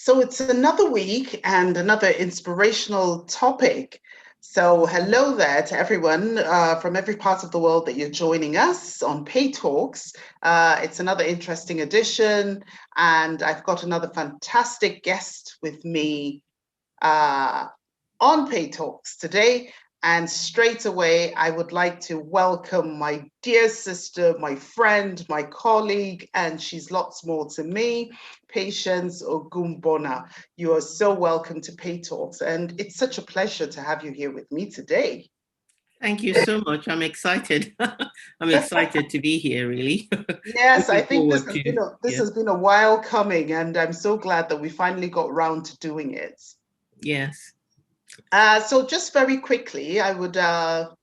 So it's another week and another inspirational topic. So hello there to everyone from every part of the world that you're joining us on PayTalks. It's another interesting edition, and I've got another fantastic guest with me uh, on PayTalks today. And straight away, I would like to welcome my dear sister, my friend, my colleague, and she's lots more to me, Patience Ogunbona. You are so welcome to PayTalks, and it's such a pleasure to have you here with me today. Thank you so much. I'm excited. I'm excited to be here, really. Yes, I Looking think forward to, this yeah, has been a while coming, and I'm so glad that we finally got round to doing it. yes. So just very quickly, I would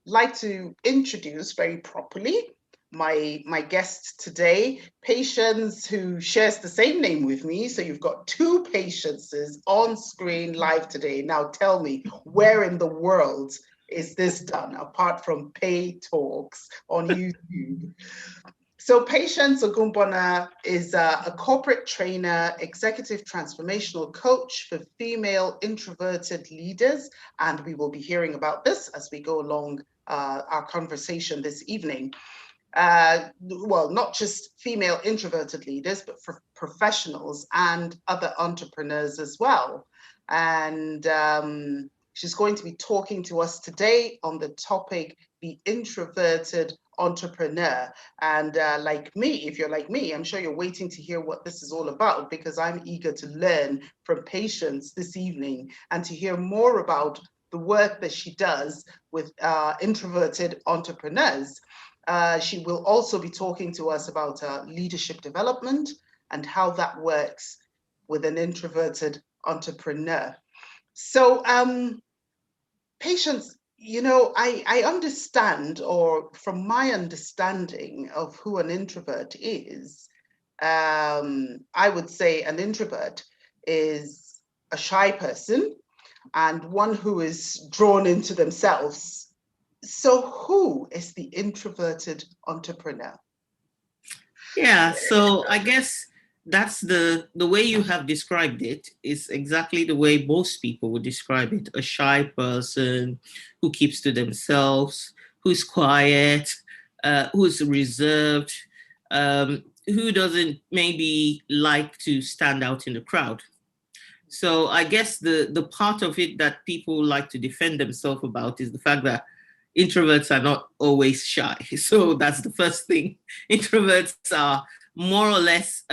like to introduce very properly my guest today, Patience, who shares the same name with me. So you've got two Patiences on screen live today. Now tell me, where in the world is this done apart from Pay Talks on YouTube? So Patience Ogunbona is a corporate trainer, executive transformational coach for female introverted leaders. And we will be hearing about this as we go along our conversation this evening. Well, not just female introverted leaders, but for professionals and other entrepreneurs as well. And she's going to be talking to us today on the topic, the introverted entrepreneur. And like me, if you're like me, I'm sure you're waiting to hear what this is all about, because I'm eager to learn from Patience this evening and to hear more about the work that she does with introverted entrepreneurs. She will also be talking to us about leadership development and how that works with an introverted entrepreneur. So, Patience, I understand, or from my understanding of who an introvert is, I would say an introvert is a shy person and one who is drawn into themselves. So, who is the introverted entrepreneur? Yeah, so I guess that's the way you have described it is exactly the way most people would describe it. A shy person who keeps to themselves, who's quiet, who's reserved, who doesn't maybe like to stand out in the crowd. So I guess the part of it that people like to defend themselves about is the fact that introverts are not always shy. So that's the first thing. Introverts are more or less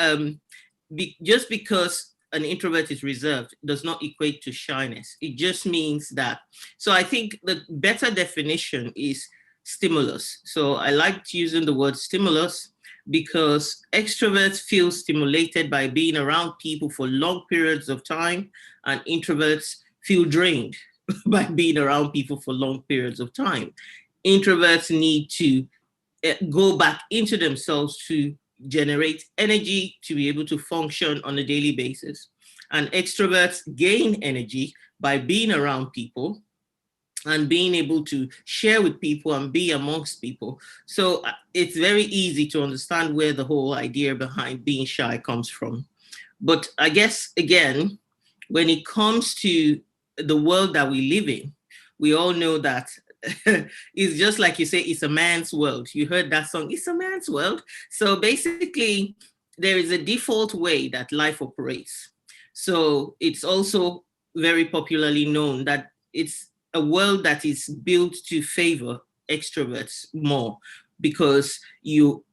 just because an introvert is reserved does not equate to shyness. It just means that. So I think the better definition is stimulus. So I liked using the word stimulus because extroverts feel stimulated by being around people for long periods of time, and introverts feel drained by being around people for long periods of time. Introverts need to go back into themselves to generate energy to be able to function on a daily basis. And extroverts gain energy by being around people and being able to share with people and be amongst people. So it's very easy to understand where the whole idea behind being shy comes from. But I guess, again, when it comes to the world that we live in, we all know that it's just like you say, it's a man's world. You heard that song, it's a man's world. So basically, there is a default way that life operates. So it's also very popularly known that it's a world that is built to favor extroverts more, because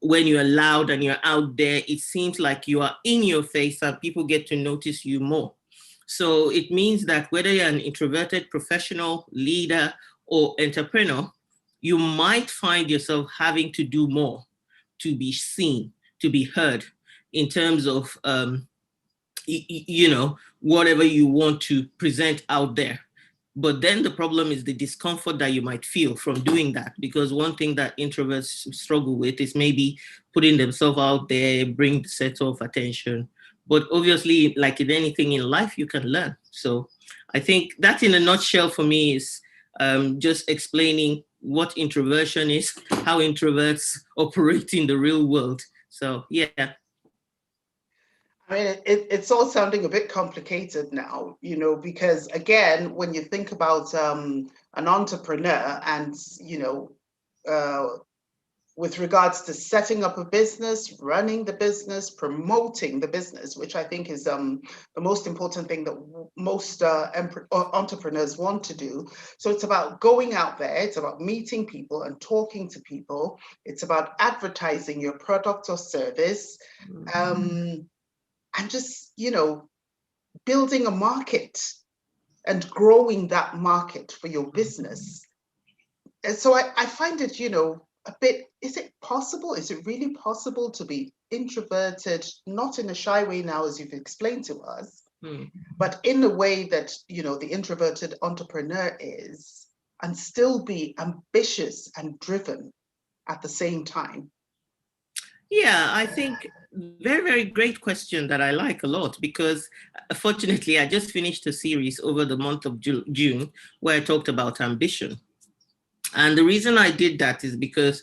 when you're loud and you're out there, it seems like you are in your face and people get to notice you more. So it means that whether you're an introverted professional, leader, or entrepreneur, you might find yourself having to do more to be seen, to be heard in terms of whatever you want to present out there. But then the problem is the discomfort that you might feel from doing that, because one thing that introverts struggle with is maybe putting themselves out there, bring the set of attention. But obviously, like in anything in life, you can learn. So I think that in a nutshell for me is just explaining what introversion is, how introverts operate in the real world. So yeah. I mean, it's all sounding a bit complicated now, because again, when you think about an entrepreneur and, uh, with regards to setting up a business, running the business, promoting the business, which I think is the most important thing that most entrepreneurs want to do. So it's about going out there, it's about meeting people and talking to people, it's about advertising your product or service, and just, building a market and growing that market for your business. And so I find it, a bit, is it possible? Is it really possible to be introverted, not in a shy way now, as you've explained to us, but in the way that, the introverted entrepreneur is, and still be ambitious and driven at the same time? Yeah, I think very, very great question that I like a lot, because fortunately, I just finished a series over the month of June where I talked about ambition. And the reason I did that is because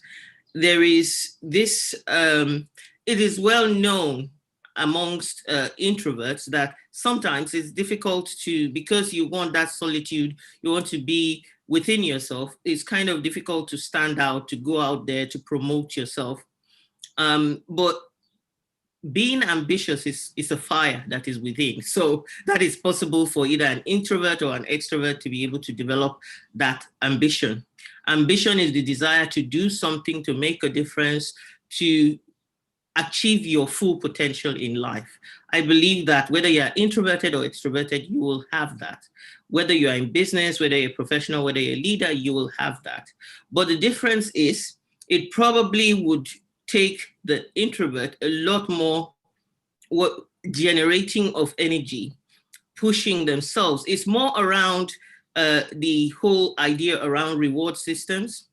there is this, it is well known amongst introverts that sometimes it's difficult to, because you want that solitude, you want to be within yourself, it's kind of difficult to stand out, to go out there, to promote yourself. But being ambitious is a fire that is within. So that is possible for either an introvert or an extrovert to be able to develop that ambition. Ambition is the desire to do something, to make a difference, to achieve your full potential in life. I believe that whether you're introverted or extroverted, you will have that. Whether you're in business, whether you're a professional, whether you're a leader, you will have that. But the difference is it probably would take the introvert a lot more generating of energy, pushing themselves. It's more around the whole idea around reward systems.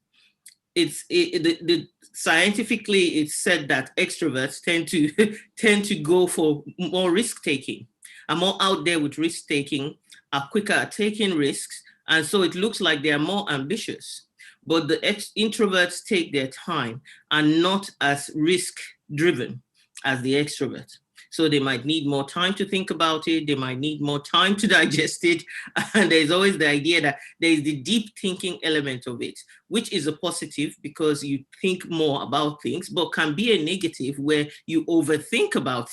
Scientifically, it's said that extroverts tend to go for more risk taking, are more out there with risk taking, are quicker at taking risks, and so it looks like they are more ambitious. But the introverts take their time and not as risk driven as the extrovert. So they might need more time to think about it. They might need more time to digest it. And there's always the idea that there's the deep thinking element of it, which is a positive because you think more about things, but can be a negative where you overthink about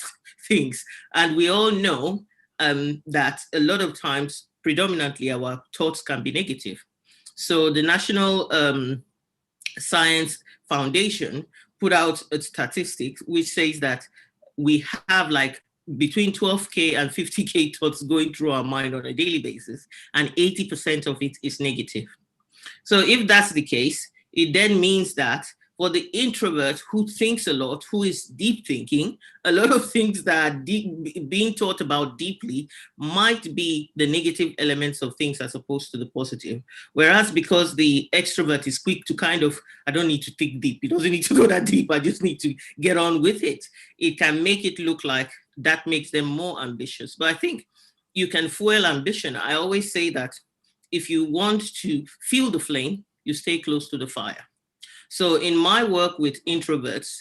things. And we all know that a lot of times, predominantly, our thoughts can be negative. So the National Science Foundation put out a statistic which says that we have like between 12K and 50K thoughts going through our mind on a daily basis, and 80% of it is negative. So if that's the case, it then means that for the introvert who thinks a lot, who is deep thinking, a lot of things that are being thought about deeply might be the negative elements of things as opposed to the positive. Whereas because the extrovert is quick to kind of, I don't need to think deep. It doesn't need to go that deep. I just need to get on with it. It can make it look like that makes them more ambitious. But I think you can fuel ambition. I always say that if you want to feel the flame, you stay close to the fire. So in my work with introverts,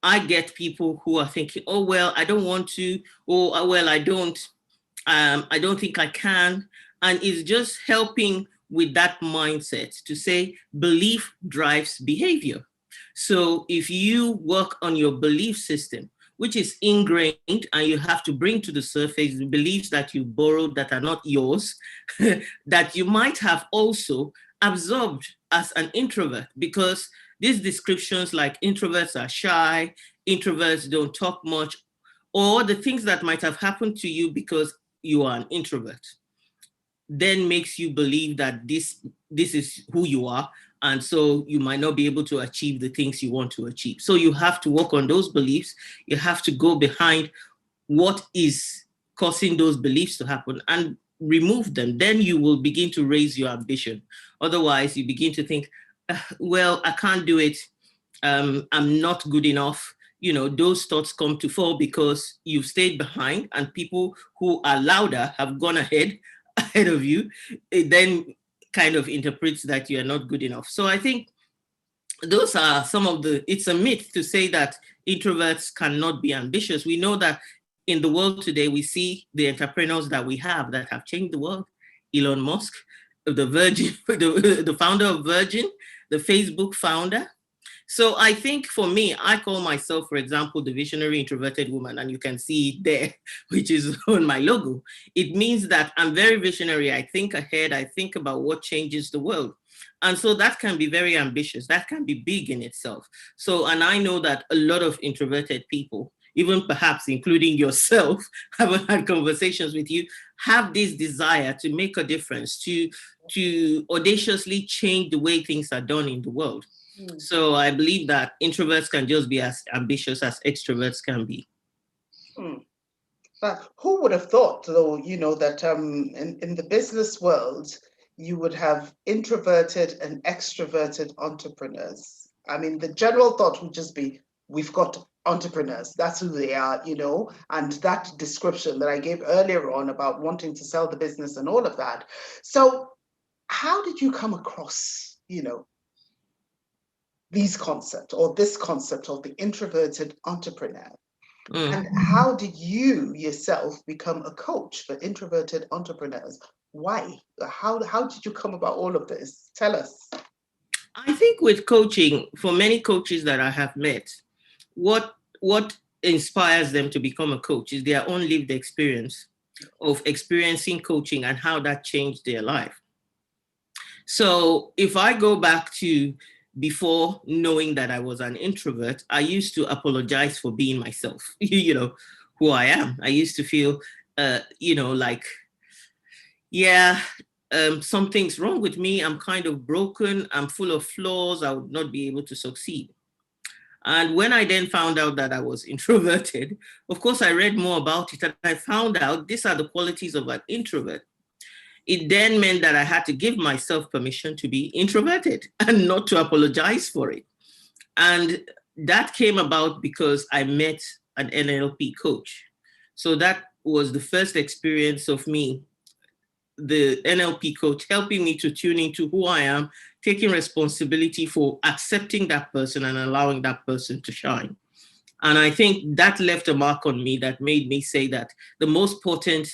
I get people who are thinking, oh, well, I don't want to, or well, I don't think I can. And it's just helping with that mindset to say belief drives behavior. So if you work on your belief system, which is ingrained, and you have to bring to the surface the beliefs that you borrowed that are not yours, that you might have also absorbed as an introvert, because these descriptions like introverts are shy, introverts don't talk much, or the things that might have happened to you because you are an introvert, then makes you believe that this is who you are. And so you might not be able to achieve the things you want to achieve. So you have to work on those beliefs. You have to go behind what is causing those beliefs to happen and remove them. Then you will begin to raise your ambition. Otherwise, you begin to think, well, I can't do it. I'm not good enough. You know, those thoughts come to fall because you've stayed behind and people who are louder have gone ahead of you. It then kind of interprets that you are not good enough. So I think those are some of it's a myth to say that introverts cannot be ambitious. We know that in the world today, we see the entrepreneurs that we have that have changed the world. Elon Musk, the Virgin, the founder of Virgin, the Facebook founder. So I think for me, I call myself, for example, the visionary introverted woman, and you can see it there, which is on my logo. It means that I'm very visionary. I think ahead. I think about what changes the world. And so that can be very ambitious. That can be big in itself. So, and I know that a lot of introverted people, even perhaps including yourself, haven't had conversations with you, have this desire to make a difference, to audaciously change the way things are done in the world. So I believe that introverts can just be as ambitious as extroverts can be. But who would have thought, though, that in the business world, you would have introverted and extroverted entrepreneurs? I mean, the general thought would just be, we've got entrepreneurs. That's who they are, and that description that I gave earlier on about wanting to sell the business and all of that. So how did you come across, these concepts or this concept of the introverted entrepreneur? And how did you yourself become a coach for introverted entrepreneurs? Why? How did you come about all of this? Tell us. I think with coaching, for many coaches that I have met, what inspires them to become a coach is their own lived experience of experiencing coaching and how that changed their life. So if I go back to before knowing that I was an introvert, I used to apologize for being myself, who I am. I used to feel, like, something's wrong with me. I'm kind of broken. I'm full of flaws. I would not be able to succeed. And when I then found out that I was introverted, of course, I read more about it and I found out these are the qualities of an introvert. It then meant that I had to give myself permission to be introverted and not to apologize for it. And that came about because I met an NLP coach. So that was the first experience of me, the NLP coach, helping me to tune into who I am, taking responsibility for accepting that person and allowing that person to shine. And I think that left a mark on me that made me say that the most potent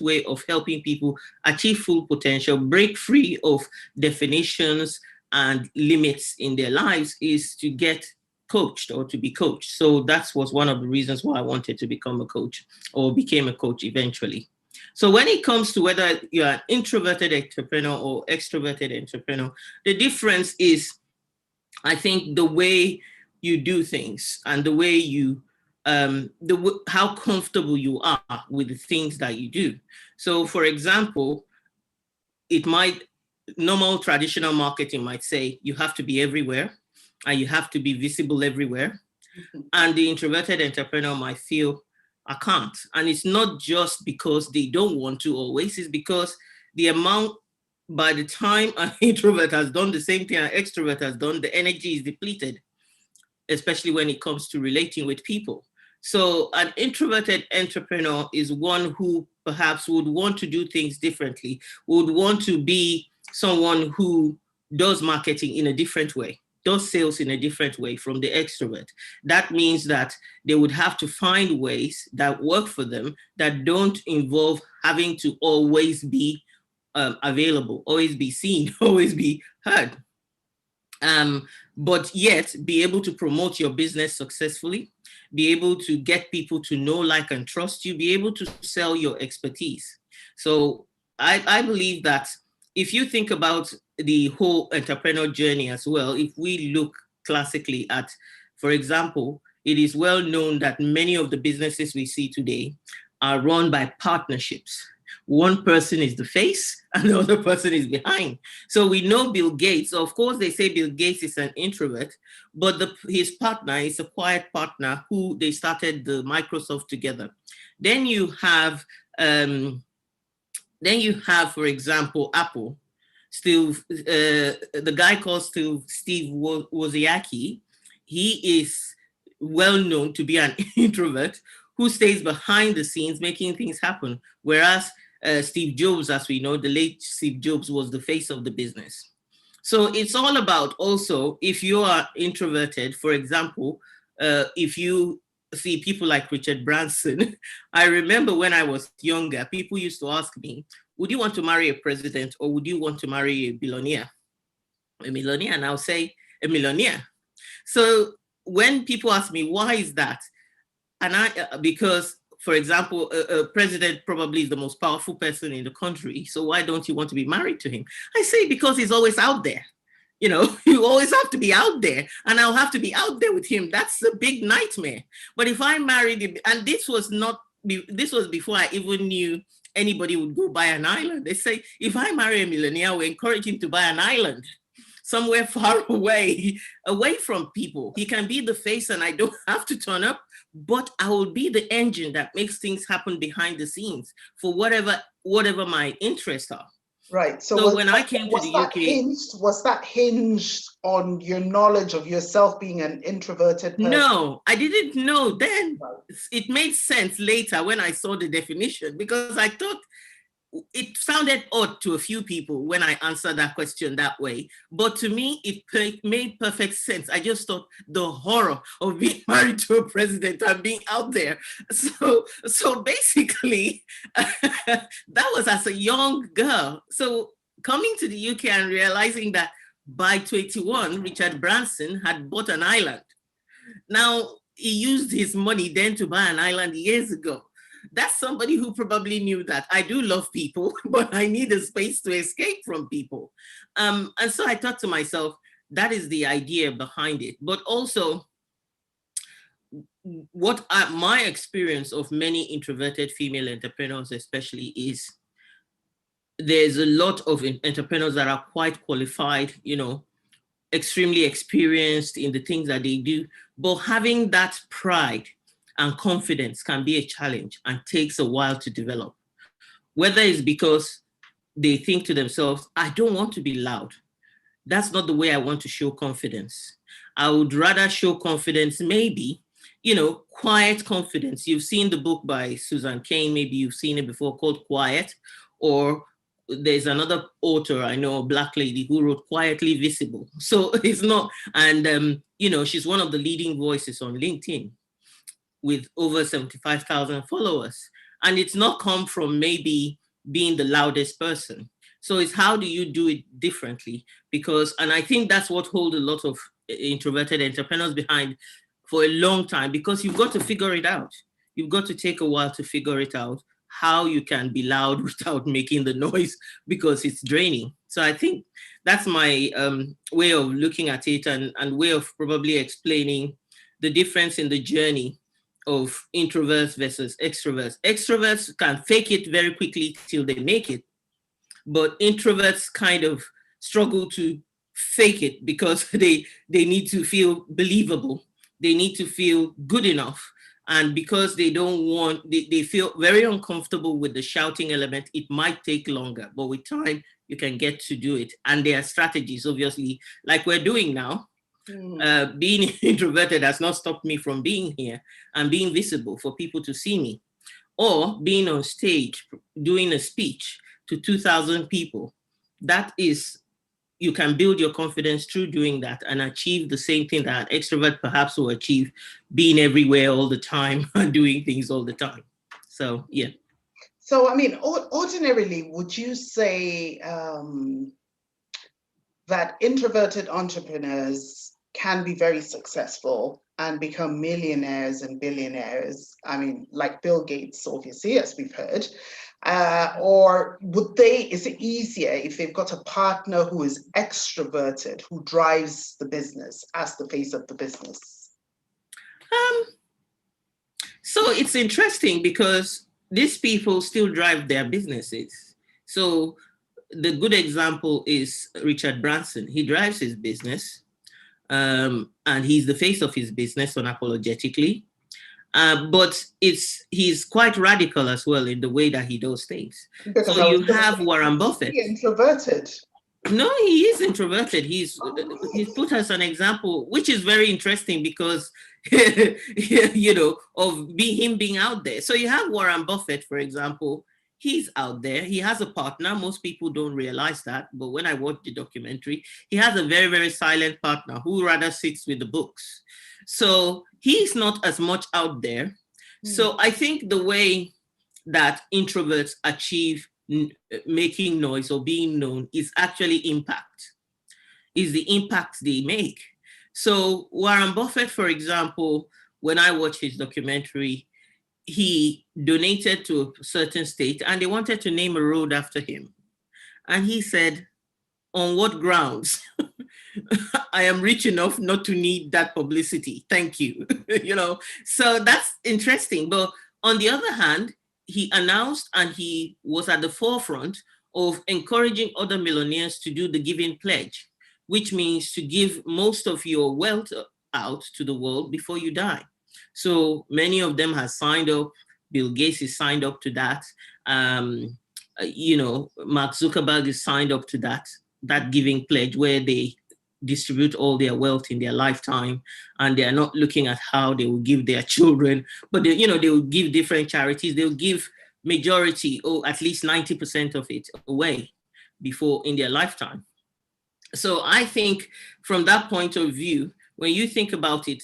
way of helping people achieve full potential, break free of definitions and limits in their lives is to get coached or to be coached. So that was one of the reasons why I wanted to become a coach or became a coach eventually. So when it comes to whether you're an introverted entrepreneur or extroverted entrepreneur, the difference is, I think, the way you do things and the way you how comfortable you are with the things that you do. So, for example, normal traditional marketing might say you have to be everywhere and you have to be visible everywhere. And the introverted entrepreneur might feel, I can't. And it's not just because they don't want to always, it's because by the time an introvert has done the same thing an extrovert has done, the energy is depleted, especially when it comes to relating with people. So an introverted entrepreneur is one who perhaps would want to do things differently, would want to be someone who does marketing in a different way, does sales in a different way from the extrovert. That means that they would have to find ways that work for them that don't involve having to always be available, always be seen, always be heard. But yet be able to promote your business successfully, be able to get people to know, like, and trust you, be able to sell your expertise. So I believe that if you think about the whole entrepreneur journey as well, if we look classically at, for example, it is well known that many of the businesses we see today are run by partnerships. One person is the face and the other person is behind. So we know Bill Gates. Of course, they say Bill Gates is an introvert, but his partner is a quiet partner who they started the Microsoft together. Then you have, for example, Apple. The guy called Steve Wozniacki. He is well known to be an introvert who stays behind the scenes making things happen, whereas Steve Jobs, as we know, the late Steve Jobs, was the face of the business. So it's all about also, if you are introverted, for example, if you see people like Richard Branson. I remember when I was younger, people used to ask me, would you want to marry a president or would you want to marry a billionaire? A millionaire, and I'll say a millionaire. So when people ask me, why is that? And because, for example, a president probably is the most powerful person in the country. So why don't you want to be married to him? I say, because he's always out there. You know, you always have to be out there, and I'll have to be out there with him. That's a big nightmare. But if I married him, and this was before I even knew anybody would go buy an island. They say, if I marry a millionaire, we encourage him to buy an island somewhere far away from people. He can be the face and I don't have to turn up, but I will be the engine that makes things happen behind the scenes for whatever my interests are. Right. So when I came to the UK, was that hinged on your knowledge of yourself being an introverted person? No, I didn't know then. Right. It made sense later when I saw the definition, because I thought it sounded odd to a few people when I answered that question that way. But to me, it made perfect sense. I just thought the horror of being married to a president and being out there. So basically, that was as a young girl. So coming to the UK and realizing that by 21, Richard Branson had bought an island. Now, he used his money then to buy an island years ago. That's somebody who probably knew that I do love people, but I need a space to escape from people. And so I thought to myself, that is the idea behind it. But also, what my experience of many introverted female entrepreneurs especially is, there's a lot of entrepreneurs that are quite qualified, you know, extremely experienced in the things that they do, but having that pride and confidence can be a challenge and takes a while to develop. Whether it's because they think to themselves, I don't want to be loud. That's not the way I want to show confidence. I would rather show confidence, maybe, you know, quiet confidence. You've seen the book by Susan Cain, maybe you've seen it before, called Quiet. Or there's another author I know, a Black lady, who wrote Quietly Visible. So it's not, and you know, she's one of the leading voices on LinkedIn with over 75,000 followers. And it's not come from maybe being the loudest person. So it's how do you do it differently? Because, and I think that's what holds a lot of introverted entrepreneurs behind for a long time, because you've got to figure it out. You've got to take a while to figure it out, how you can be loud without making the noise, because it's draining. So I think that's my way of looking at it, and way of probably explaining the difference in the journey of introverts versus extroverts. Extroverts can fake it very quickly till they make it, but introverts kind of struggle to fake it because they need to feel believable. They need to feel good enough. And because they don't want, they feel very uncomfortable with the shouting element, it might take longer, but with time, you can get to do it. And there are strategies, obviously, like we're doing now. Being introverted has not stopped me from being here and being visible for people to see me, or being on stage doing a speech to 2,000 people. That is, you can build your confidence through doing that and achieve the same thing that an extrovert perhaps will achieve, being everywhere all the time and doing things all the time. So, yeah. So, I mean, ordinarily, would you say that introverted entrepreneurs can be very successful and become millionaires and billionaires? I mean, like Bill Gates, obviously, as we've heard. Or is it easier if they've got a partner who is extroverted, who drives the business as the face of the business? So it's interesting because these people still drive their businesses. So the good example is Richard Branson. He drives his business, and he's the face of his business unapologetically. But he's quite radical as well in the way that he does things. Because so you have Warren Buffett. Introverted. No, he is introverted. He's put as an example, which is very interesting because, you know, of him being out there. So you have Warren Buffett, for example. He's out there. He has a partner. Most people don't realize that. But when I watched the documentary, he has a very, very silent partner who rather sits with the books. So he's not as much out there. So I think the way that introverts achieve making noise or being known is actually impact, is the impact they make. So Warren Buffett, for example, when I watched his documentary, he donated to a certain state and they wanted to name a road after him. And he said, on what grounds? I am rich enough not to need that publicity. Thank you. So that's interesting. But on the other hand, he announced and he was at the forefront of encouraging other millionaires to do the giving pledge, which means to give most of your wealth out to the world before you die. So many of them have signed up. Bill Gates is signed up to that. Mark Zuckerberg is signed up to that giving pledge where they distribute all their wealth in their lifetime, and they are not looking at how they will give their children, but they will give different charities. They'll give majority or at least 90% of it away before in their lifetime. So I think from that point of view, when you think about it,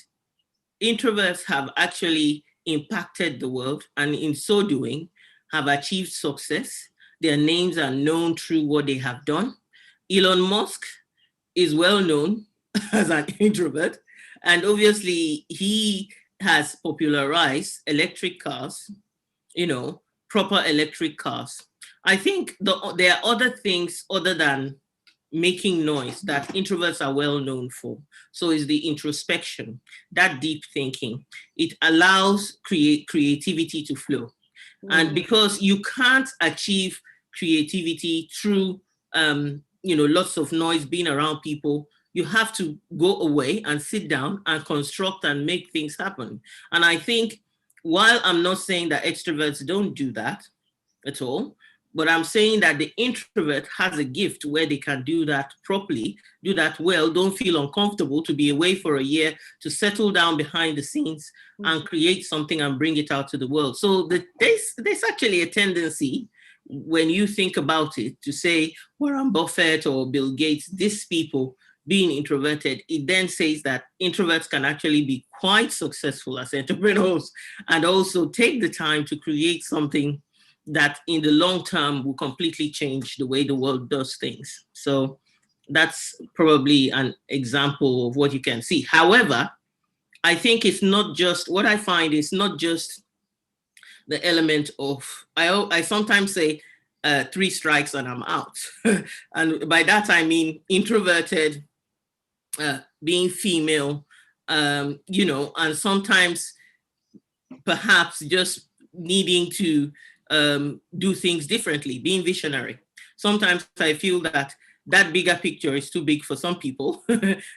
introverts have actually impacted the world, and in so doing have achieved success. Their names are known through what they have done. Elon Musk is well known as an introvert, and obviously he has popularized electric cars, proper electric cars. I think there are other things other than making noise that introverts are well known for. So is the introspection, that deep thinking. It allows creativity to flow. And because you can't achieve creativity through lots of noise, being around people, you have to go away and sit down and construct and make things happen. And I think, while I'm not saying that extroverts don't do that at all, but I'm saying that the introvert has a gift where they can do that properly, do that well, don't feel uncomfortable to be away for a year, to settle down behind the scenes and create something and bring it out to the world. So there's actually a tendency, when you think about it, to say Warren Buffett or Bill Gates, these people being introverted, it then says that introverts can actually be quite successful as entrepreneurs and also take the time to create something that in the long term will completely change the way the world does things. So that's probably an example of what you can see. However, I think it's not just, what I find is not just the element of, I sometimes say 3 strikes and I'm out. And by that, I mean introverted, being female, and sometimes perhaps just needing to do things differently, being visionary. Sometimes I feel that bigger picture is too big for some people.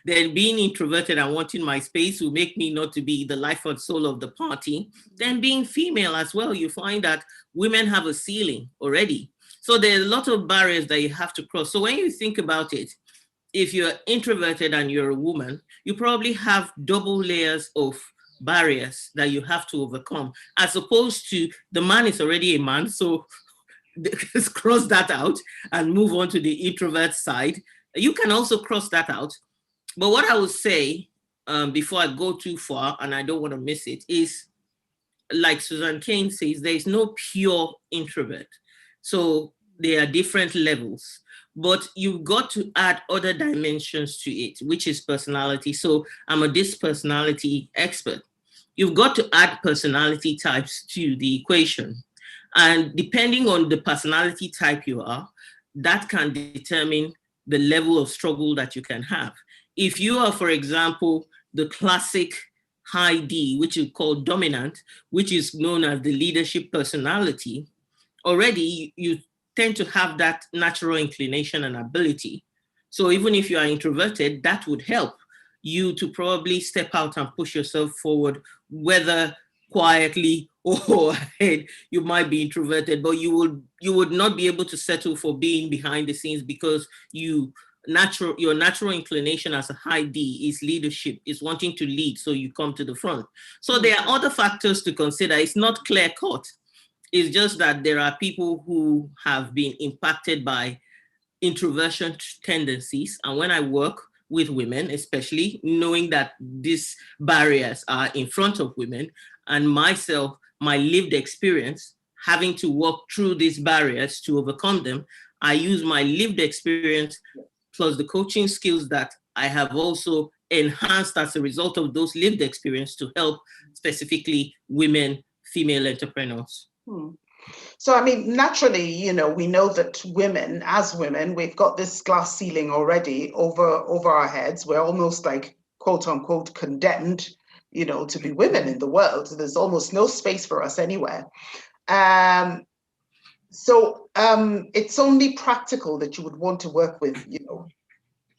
Then being introverted and wanting my space will make me not to be the life and soul of the party. Then being female as well, you find that women have a ceiling already. So there are a lot of barriers that you have to cross. So when you think about it, if you're introverted and you're a woman, you probably have double layers of barriers that you have to overcome, as opposed to the man is already a man. So just cross that out and move on to the introvert side. You can also cross that out. But what I would say, before I go too far, and I don't want to miss it, is like Susan Cain says, there is no pure introvert. So there are different levels, but you've got to add other dimensions to it, which is personality. So I'm a dispersonality expert. You've got to add personality types to the equation. And depending on the personality type you are, that can determine the level of struggle that you can have. If you are, for example, the classic high D, which is called dominant, which is known as the leadership personality, already you tend to have that natural inclination and ability. So even if you are introverted, that would help you to probably step out and push yourself forward, whether quietly or ahead. You might be introverted, but you would not be able to settle for being behind the scenes, because your natural inclination as a high D is leadership, is wanting to lead, so you come to the front. So there are other factors to consider. It's not clear cut. It's just that there are people who have been impacted by introversion tendencies. And when I work with women, especially knowing that these barriers are in front of women, and myself, my lived experience, having to walk through these barriers to overcome them. I use my lived experience plus the coaching skills that I have also enhanced as a result of those lived experience to help specifically women, female entrepreneurs. So, I mean, naturally, you know, we know that women, as women, we've got this glass ceiling already over our heads. We're almost like, quote unquote, condemned, you know, to be women in the world. There's almost no space for us anywhere. So it's only practical that you would want to work with, you know,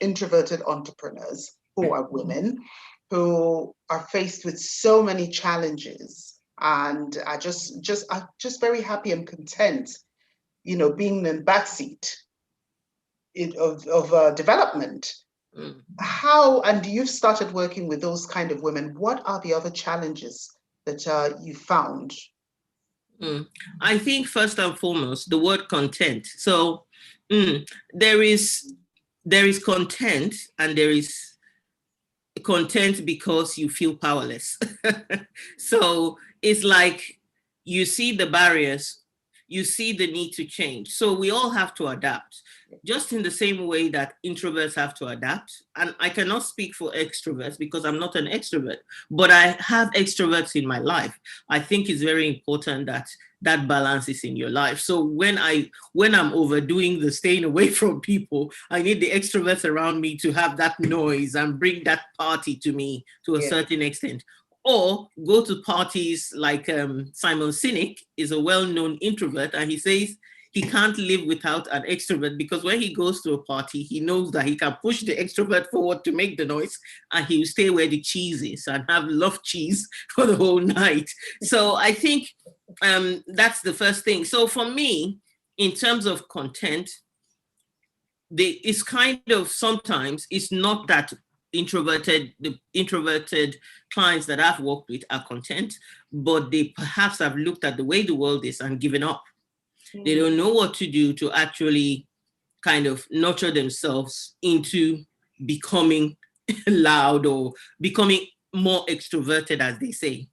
introverted entrepreneurs who are women, who are faced with so many challenges and are just very happy and content, you know, being in the backseat of development. How, and you've started working with those kind of women, what are the other challenges that you found? I think first and foremost, the word content. So there is content, and there is content because you feel powerless. So it's like you see the barriers, you see the need to change. So we all have to adapt, just in the same way that introverts have to adapt. And I cannot speak for extroverts because I'm not an extrovert, but I have extroverts in my life. I think it's very important that that balance is in your life. So when I'm overdoing the staying away from people, I need the extroverts around me to have that noise and bring that party to me to a certain extent. Or go to parties like Simon Sinek is a well-known introvert, and he says he can't live without an extrovert because when he goes to a party, he knows that he can push the extrovert forward to make the noise, and he will stay where the cheese is and have love cheese for the whole night. So I think that's the first thing. So for me, in terms of content, it's kind of sometimes it's not that the introverted clients that I've worked with are content, but they perhaps have looked at the way the world is and given up. They don't know what to do to actually kind of nurture themselves into becoming loud or becoming more extroverted, as they say.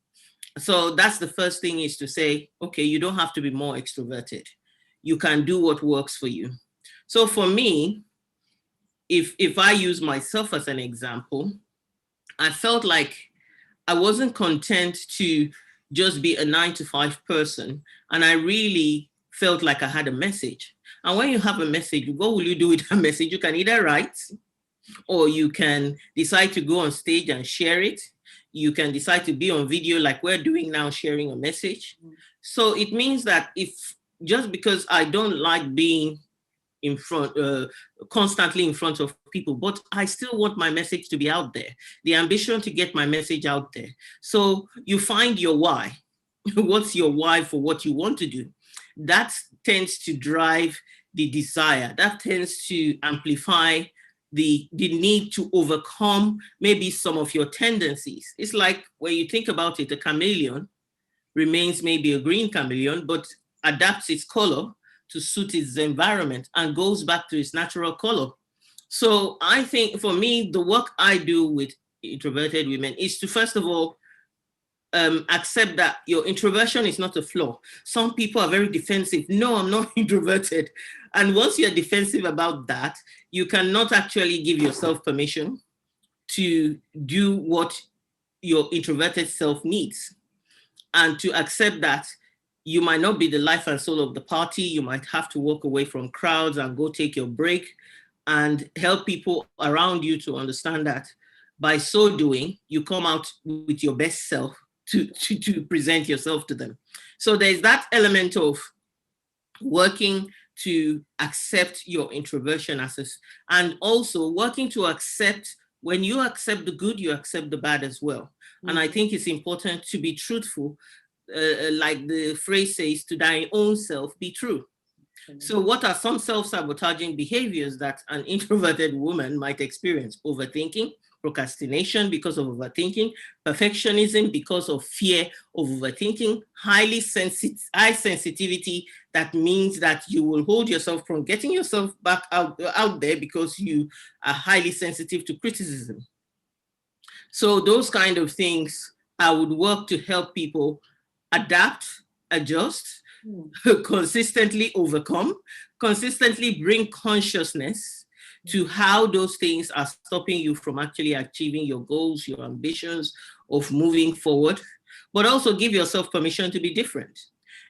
So that's the first thing, is to say, okay, you don't have to be more extroverted. You can do what works for you. So for me, if I use myself as an example, I felt like I wasn't content to just be a 9-to-5 person. And I really felt like I had a message. And when you have a message, what will you do with that message? You can either write, or you can decide to go on stage and share it. You can decide to be on video like we're doing now, sharing a message. So it means that if just because I don't like being in front, constantly in front of people, but I still want my message to be out there, the ambition to get my message out there. So you find your why. What's your why for what you want to do? That tends to drive the desire. That tends to amplify the need to overcome maybe some of your tendencies. It's like when you think about it, a chameleon remains maybe a green chameleon, but adapts its color to suit its environment and goes back to its natural color. So I think for me, the work I do with introverted women is to, first of all, accept that your introversion is not a flaw. Some people are very defensive. No, I'm not introverted. And once you're defensive about that, you cannot actually give yourself permission to do what your introverted self needs. And to accept that you might not be the life and soul of the party. You might have to walk away from crowds and go take your break, and help people around you to understand that by so doing, you come out with your best self to present yourself to them. So there's that element of working to accept your introversion and also working to accept, when you accept the good, you accept the bad as well. And I think it's important to be truthful. Like the phrase says, to thy own self be true. So what are some self-sabotaging behaviors that an introverted woman might experience? Overthinking, procrastination because of overthinking, perfectionism because of fear of overthinking, high sensitivity, that means that you will hold yourself from getting yourself back out there because you are highly sensitive to criticism. So those kind of things, I would work to help people adapt, adjust, consistently overcome, consistently bring consciousness to how those things are stopping you from actually achieving your goals, your ambitions of moving forward, but also give yourself permission to be different.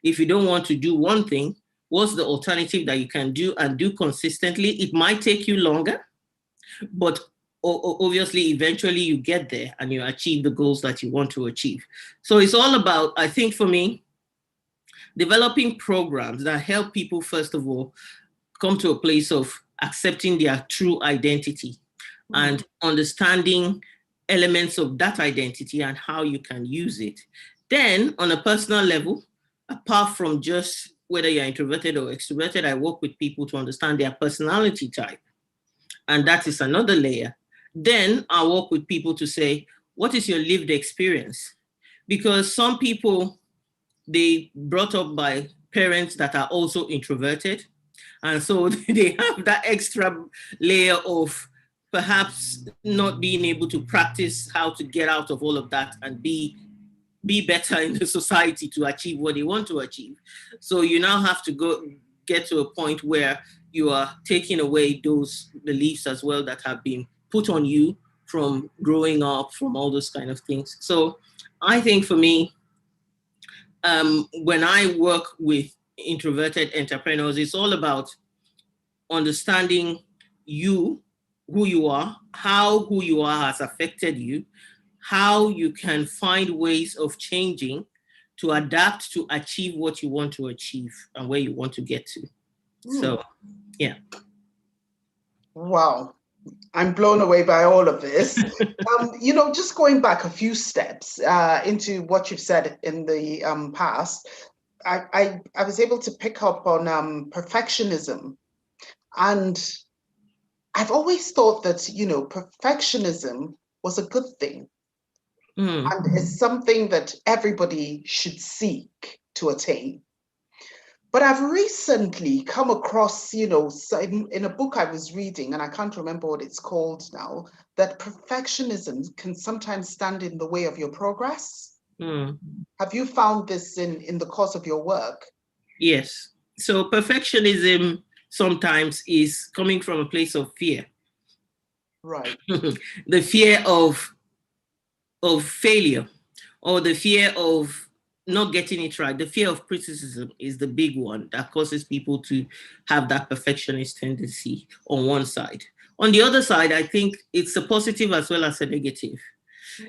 If you don't want to do one thing, what's the alternative that you can do and do consistently? It might take you longer, but obviously eventually you get there and you achieve the goals that you want to achieve. So it's all about, I think for me, developing programs that help people, first of all, come to a place of accepting their true identity and understanding elements of that identity and how you can use it. Then on a personal level, apart from just whether you're introverted or extroverted, I work with people to understand their personality type. And that is another layer. Then I work with people to say, what is your lived experience? Because some people, they brought up by parents that are also introverted. And so they have that extra layer of perhaps not being able to practice how to get out of all of that and be better in the society to achieve what they want to achieve. So you now have to get to a point where you are taking away those beliefs as well that have been put on you from growing up, from all those kind of things. So I think for me, when I work with introverted entrepreneurs, it's all about understanding you, who you are, how who you are has affected you, how you can find ways of changing to adapt to achieve what you want to achieve and where you want to get to. So, yeah. Wow. I'm blown away by all of this. Just going back a few steps into what you've said in the past, I was able to pick up on perfectionism. And I've always thought that, perfectionism was a good thing. And it's something that everybody should seek to attain. But I've recently come across, in a book I was reading, and I can't remember what it's called now, that perfectionism can sometimes stand in the way of your progress. Have you found this in the course of your work? Yes. So perfectionism sometimes is coming from a place of fear. Right. The fear of failure, or the fear of not getting it right. The fear of criticism is the big one that causes people to have that perfectionist tendency on one side. On the other side, I think it's a positive as well as a negative,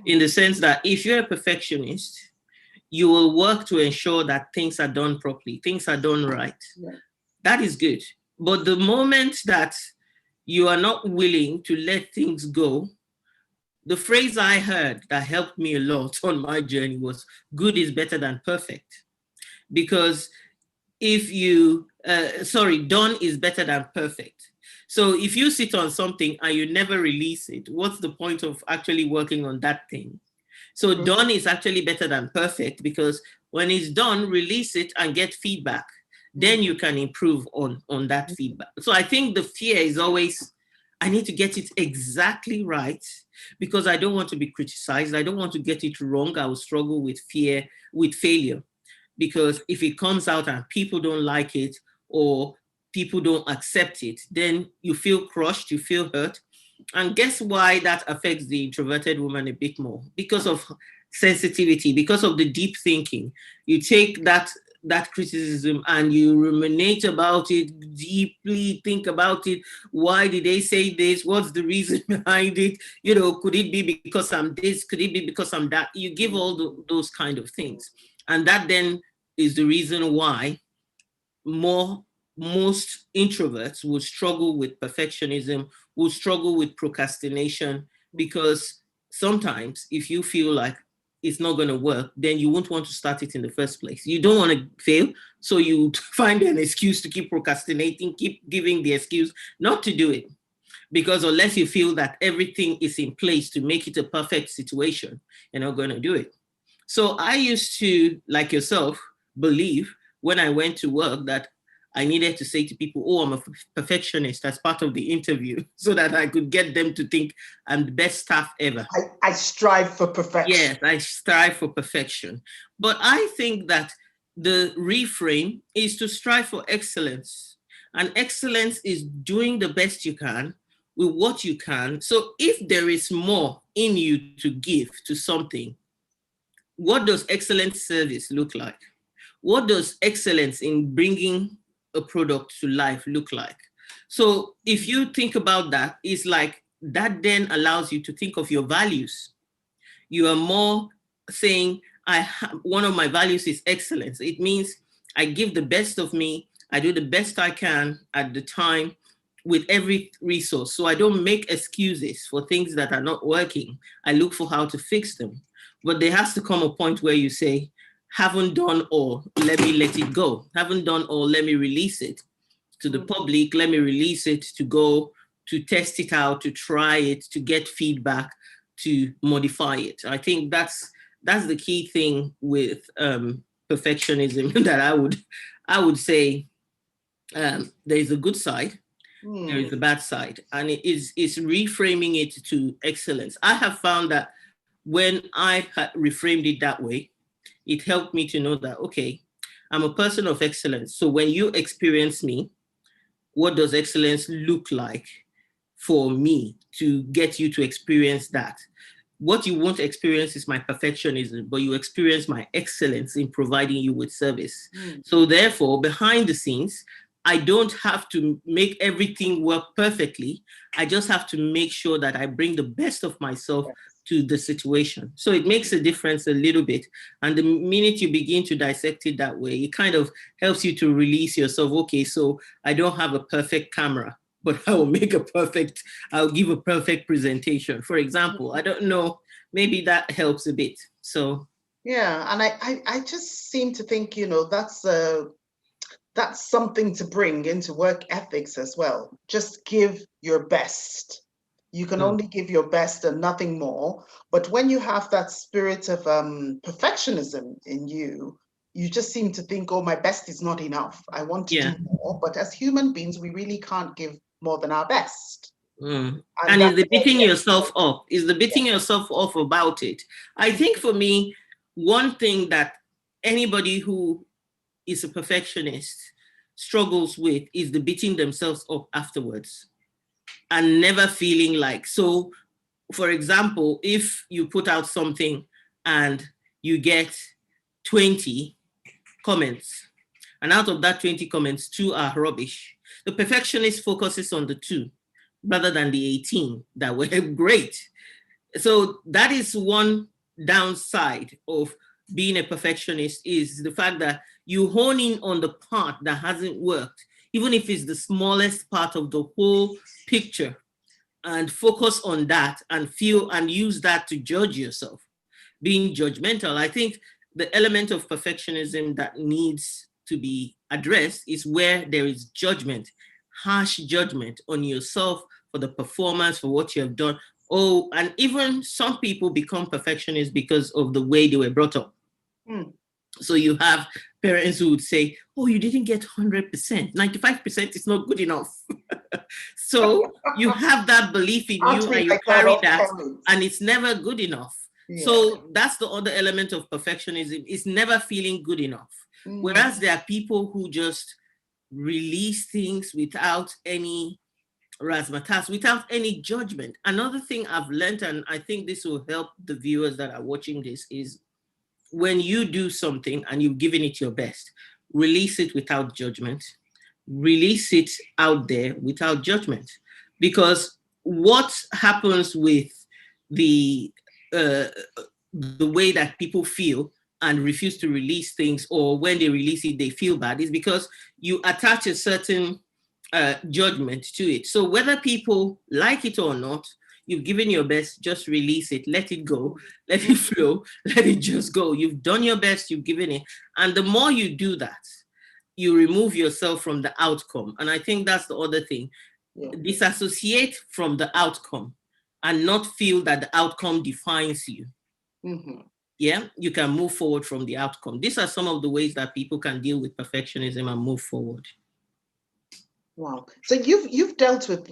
in the sense that if you're a perfectionist, you will work to ensure that things are done properly, things are done right. Yeah. That is good. But the moment that you are not willing to let things go, the phrase I heard that helped me a lot on my journey was good is better than perfect. Because if you, done is better than perfect. So if you sit on something and you never release it, what's the point of actually working on that thing? So done is actually better than perfect, because when it's done, release it and get feedback. Then you can improve on that feedback. So I think the fear is always, I need to get it exactly right because I don't want to be criticized. I don't want to get it wrong. I will struggle with fear, with failure, because if it comes out and people don't like it or people don't accept it, then you feel crushed, you feel hurt. And guess why that affects the introverted woman a bit more? Because of sensitivity, because of the deep thinking. You take that criticism and you ruminate about it, deeply think about it. Why did they say this? What's the reason behind it? Could it be because I'm this? Could it be because I'm that? You give all those kind of things. And that then is the reason why most introverts will struggle with perfectionism, will struggle with procrastination, because sometimes if you feel like it's not going to work, then you won't want to start it in the first place. You don't want to fail, so you find an excuse to keep procrastinating, keep giving the excuse not to do it. Because unless you feel that everything is in place to make it a perfect situation, you're not going to do it. So I used to, like yourself, believe when I went to work that I needed to say to people, oh, I'm a perfectionist as part of the interview so that I could get them to think I'm the best staff ever. I strive for perfection. Yes, I strive for perfection. But I think that the reframe is to strive for excellence. And excellence is doing the best you can with what you can. So if there is more in you to give to something, what does excellent service look like? What does excellence in bringing a product to life look like? So if you think about that, it's like that then allows you to think of your values. You are more saying, one of my values is excellence. It means I give the best of me. I do the best I can at the time with every resource. So I don't make excuses for things that are not working. I look for how to fix them. But there has to come a point where you say, haven't done all, let me let it go. Haven't done all, let me release it to the public. Let me release it to go to test it out, to try it, to get feedback, to modify it. I think that's the key thing with perfectionism that I would say there is a good side, there is a bad side, and it's reframing it to excellence. I have found that when I reframed it that way, it helped me to know that, okay, I'm a person of excellence. So when you experience me, what does excellence look like for me to get you to experience that? What you won't experience is my perfectionism, but you experience my excellence in providing you with service. So therefore, behind the scenes, I don't have to make everything work perfectly. I just have to make sure that I bring the best of myself to the situation. So it makes a difference a little bit. And the minute you begin to dissect it that way, it kind of helps you to release yourself. Okay, so I don't have a perfect camera, but I'll give a perfect presentation. For example, I don't know, maybe that helps a bit. So. Yeah, and I just seem to think, that's something to bring into work ethics as well. Just give your best. You can only give your best and nothing more. But when you have that spirit of perfectionism in you, you just seem to think, oh, my best is not enough. I want to do more. But as human beings, we really can't give more than our best. And is the beating yourself up? Is the beating yourself up about it? I think for me, one thing that anybody who is a perfectionist struggles with is the beating themselves up afterwards and never feeling like. So for example, if you put out something and you get 20 comments, and out of that 20 comments, 2 are rubbish, the perfectionist focuses on the 2 rather than the 18 that were great. So that is one downside of being a perfectionist, is the fact that you hone in on the part that hasn't worked, even if it's the smallest part of the whole picture, and focus on that and use that to judge yourself, being judgmental. I think the element of perfectionism that needs to be addressed is where there is judgment, harsh judgment on yourself for the performance, for what you have done. Oh, and even some people become perfectionists because of the way they were brought up. So you have parents who would say, oh, you didn't get 100%. 95% is not good enough. So you have that belief in you and you carry that, and it's never good enough. Yeah. So that's the other element of perfectionism, is never feeling good enough. Whereas there are people who just release things without any razzmatazz, without any judgment. Another thing I've learned, and I think this will help the viewers that are watching this, is when you do something and you've given it your best, release it without judgment. Release it out there without judgment. Because what happens with the way that people feel and refuse to release things, or when they release it, they feel bad, is because you attach a certain judgment to it. So whether people like it or not, you've given your best, just release it, let it go, let it flow, let it just go. You've done your best, you've given it. And the more you do that, you remove yourself from the outcome. And I think that's the other thing. Yeah. disassociate from the outcome and not feel that the outcome defines you. Mm-hmm. Yeah, you can move forward from the outcome. These are some of the ways that people can deal with perfectionism and move forward. Wow. So you've dealt with,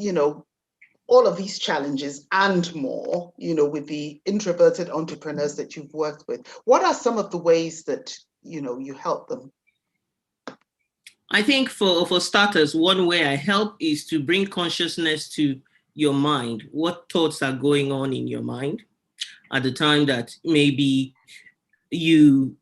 all of these challenges and more, with the introverted entrepreneurs that you've worked with. What are some of the ways that, you help them? I think for starters, one way I help is to bring consciousness to your mind. What thoughts are going on in your mind at the time that maybe you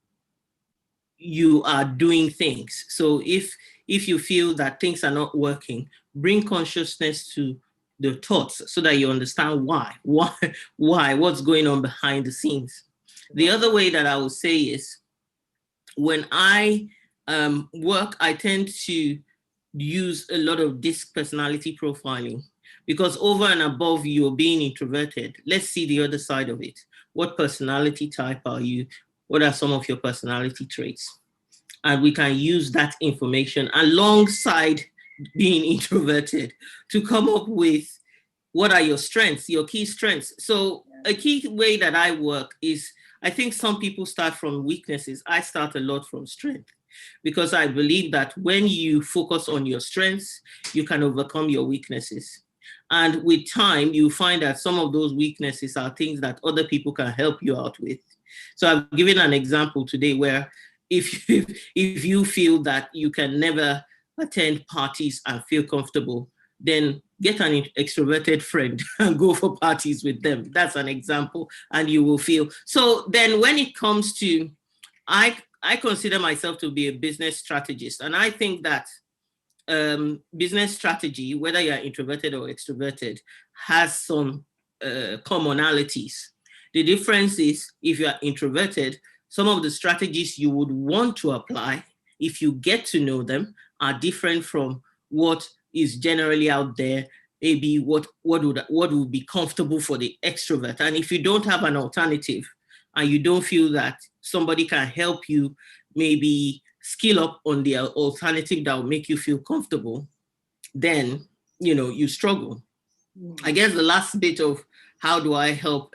you are doing things. So if you feel that things are not working, bring consciousness to the thoughts so that you understand why, what's going on behind the scenes. The other way that I would say is when I work, I tend to use a lot of DISC personality profiling because over and above you're being introverted, let's see the other side of it. What personality type are you? What are some of your personality traits? And we can use that information alongside being introverted to come up with what are your strengths, your key strengths. So a key way that I work is, I think some people start from weaknesses. I start a lot from strength because I believe that when you focus on your strengths, you can overcome your weaknesses. And with time, you find that some of those weaknesses are things that other people can help you out with. So I've given an example today where if you feel that you can never attend parties and feel comfortable, then get an extroverted friend and go for parties with them. That's an example, and you will feel. So then when it comes to, I consider myself to be a business strategist, and I think that business strategy, whether you're introverted or extroverted, has some commonalities. The difference is if you're introverted, some of the strategies you would want to apply, if you get to know them, are different from what is generally out there, maybe what would be comfortable for the extrovert. And if you don't have an alternative and you don't feel that somebody can help you maybe skill up on the alternative that will make you feel comfortable, then you struggle. I guess the last bit of how do I help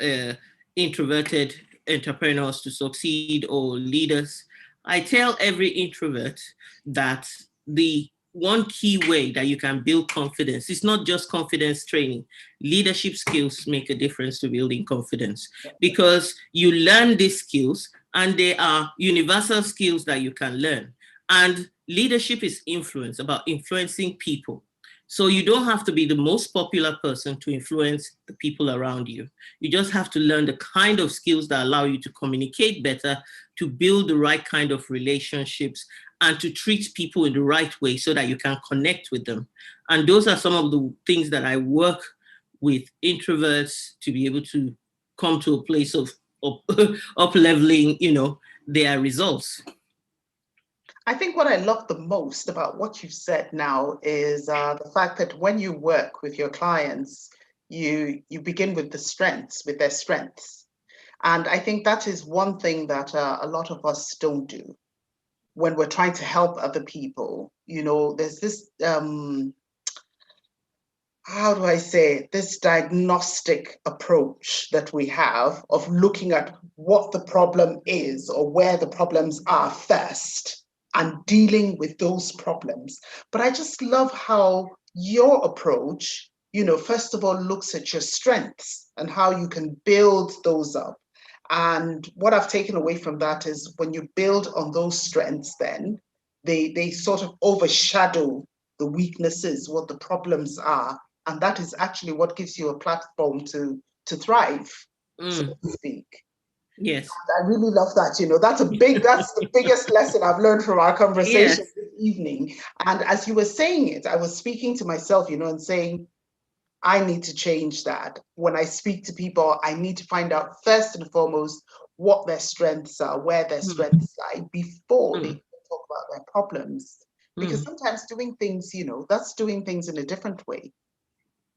introverted entrepreneurs to succeed or leaders, I tell every introvert that the one key way that you can build confidence is not just confidence training. Leadership skills make a difference to building confidence because you learn these skills and they are universal skills that you can learn. And leadership is influence, about influencing people. So you don't have to be the most popular person to influence the people around you. You just have to learn the kind of skills that allow you to communicate better, to build the right kind of relationships, and to treat people in the right way so that you can connect with them. And those are some of the things that I work with introverts to be able to come to a place of up-leveling, their results. I think what I love the most about what you've said now is the fact that when you work with your clients, you begin with their strengths. And I think that is one thing that a lot of us don't do when we're trying to help other people. There's this, how do I say it, this diagnostic approach that we have of looking at what the problem is or where the problems are first and dealing with those problems. But I just love how your approach, first of all, looks at your strengths and how you can build those up. And what I've taken away from that is when you build on those strengths, then they sort of overshadow the weaknesses, what the problems are. And that is actually what gives you a platform to thrive, so to speak. Yes. I really love that. That's the biggest lesson I've learned from our conversation this evening. And as you were saying it, I was speaking to myself, and saying, I need to change that. When I speak to people, I need to find out first and foremost what their strengths are, where their strengths lie, before they talk about their problems. Because sometimes doing things, that's doing things in a different way.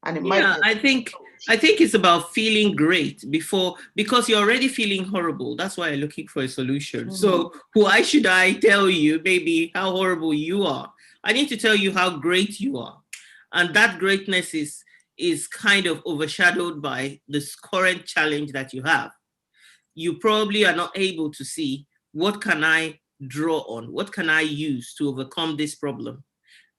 And it might I think it's about feeling great because you're already feeling horrible. That's why I'm looking for a solution. So why should I tell you maybe how horrible you are? I need to tell you how great you are. And that greatness is kind of overshadowed by this current challenge that you have. You probably are not able to see, what can I draw on? What can I use to overcome this problem?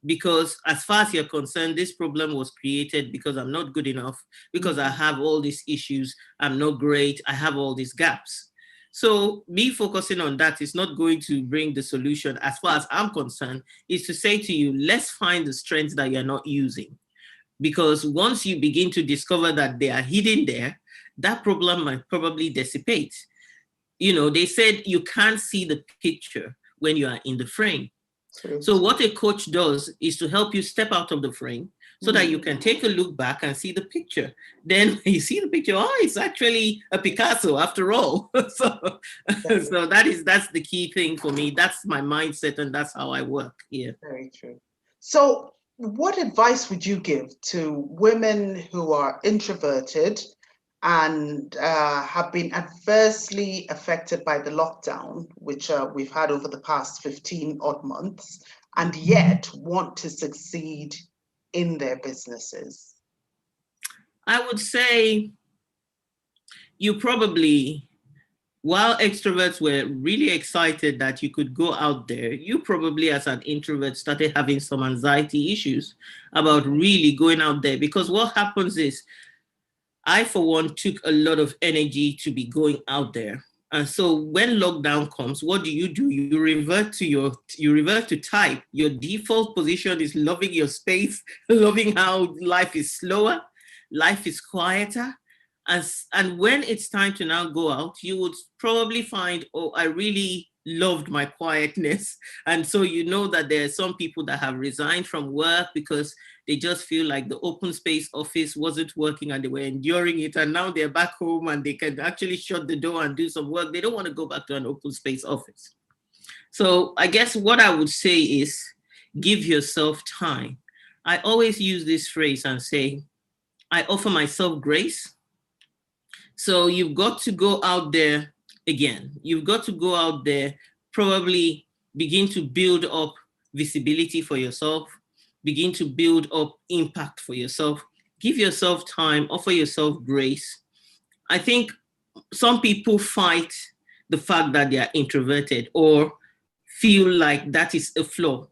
Because as far as you're concerned, this problem was created because I'm not good enough, because I have all these issues, I'm not great, I have all these gaps. So me focusing on that is not going to bring the solution. As far as I'm concerned, is to say to you, let's find the strengths that you're not using. Because once you begin to discover that they are hidden there, that problem might probably dissipate. You know, they said you can't see the picture when you are in the frame. So what a coach does is to help you step out of the frame so that you can take a look back and see the picture. Then when you see the picture, oh, it's actually a Picasso after all. So that's the key thing for me. That's my mindset, and that's how I work. Yeah. Very true. So what advice would you give to women who are introverted and have been adversely affected by the lockdown, which we've had over the past 15 odd months, and yet want to succeed in their businesses? I would say you probably, while extroverts were really excited that you could go out there, you probably as an introvert started having some anxiety issues about really going out there. Because what happens is, I, for one, took a lot of energy to be going out there. And so when lockdown comes, what do? You revert to type. Your default position is loving your space, loving how life is slower, life is quieter. And when it's time to now go out, you would probably find, oh, I really loved my quietness. And so you know that there are some people that have resigned from work because they just feel like the open space office wasn't working and they were enduring it. And now they're back home and they can actually shut the door and do some work. They don't want to go back to an open space office. So I guess what I would say is, give yourself time. I always use this phrase and say, I offer myself grace. So you've got to go out there again. You've got to go out there, probably begin to build up visibility for yourself, begin to build up impact for yourself, give yourself time, offer yourself grace. I think some people fight the fact that they are introverted or feel like that is a flaw.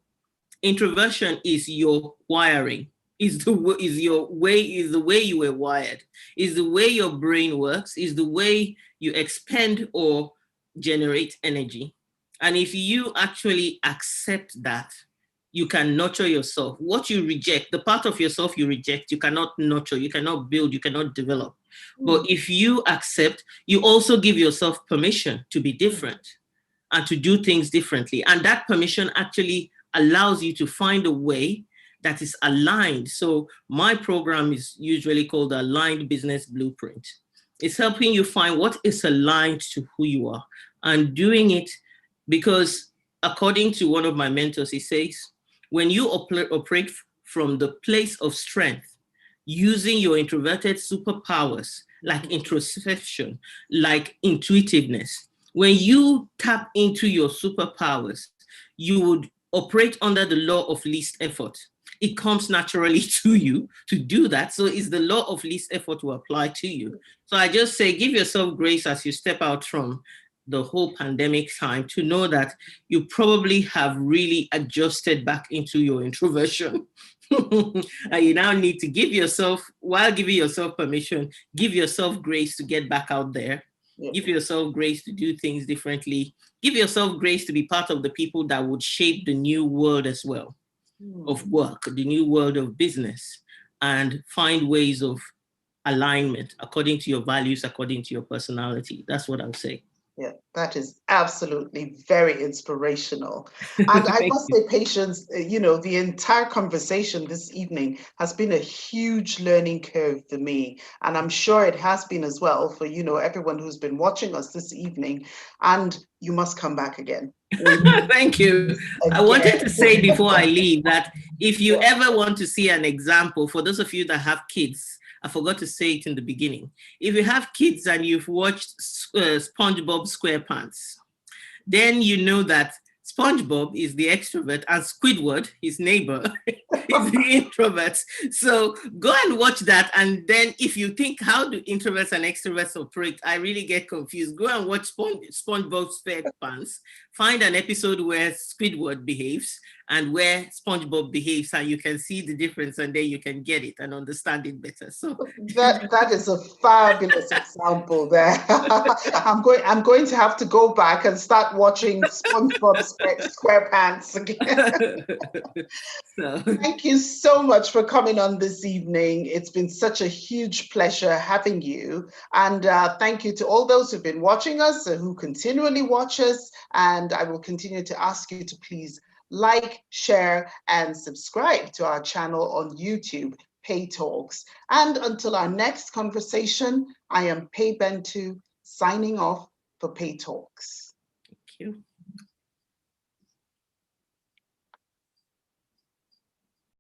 Introversion is your wiring. Is the way you were wired, is the way your brain works, is the way you expend or generate energy. And if you actually accept that, you can nurture yourself. What you reject, the part of yourself you reject, you cannot nurture, you cannot build, you cannot develop. But if you accept, you also give yourself permission to be different and to do things differently. And that permission actually allows you to find a way that is aligned. So my program is usually called the Aligned Business Blueprint. It's helping you find what is aligned to who you are and doing it because, according to one of my mentors, he says, when you operate from the place of strength, using your introverted superpowers like introspection, like intuitiveness, when you tap into your superpowers, you would operate under the law of least effort. It comes naturally to you to do that. So it's the law of least effort to apply to you. So I just say, give yourself grace as you step out from the whole pandemic time to know that you probably have really adjusted back into your introversion. And you now need to give yourself, while giving yourself permission, give yourself grace to get back out there. Yeah. Give yourself grace to do things differently. Give yourself grace to be part of the people that would shape the new world as well. Of work, the new world of business, and find ways of alignment according to your values, according to your personality. That's what I would say. Yeah, that is absolutely very inspirational. And I must say, Patience, the entire conversation this evening has been a huge learning curve for me. And I'm sure it has been as well for, everyone who's been watching us this evening. And you must come back again. Thank you. I wanted to say before I leave that if you ever want to see an example, for those of you that have kids, I forgot to say it in the beginning. If you have kids and you've watched SpongeBob SquarePants, then you know that SpongeBob is the extrovert, and Squidward, his neighbor, is the introvert. So go and watch that. And then if you think, how do introverts and extroverts operate? I really get confused. Go and watch SpongeBob SquarePants. Find an episode where Squidward behaves and where SpongeBob behaves, and you can see the difference, and then you can get it and understand it better. So that is a fabulous example there. I'm going to have to go back and start watching SpongeBob SquarePants again. so Thank you so much for coming on this evening. It's been such a huge pleasure having you. And thank you to all those who've been watching us and who continually watch us. And I will continue to ask you to please like, share, and subscribe to our channel on YouTube, PayTalks. And until our next conversation, I am Pay Bentu signing off for PayTalks. thank you.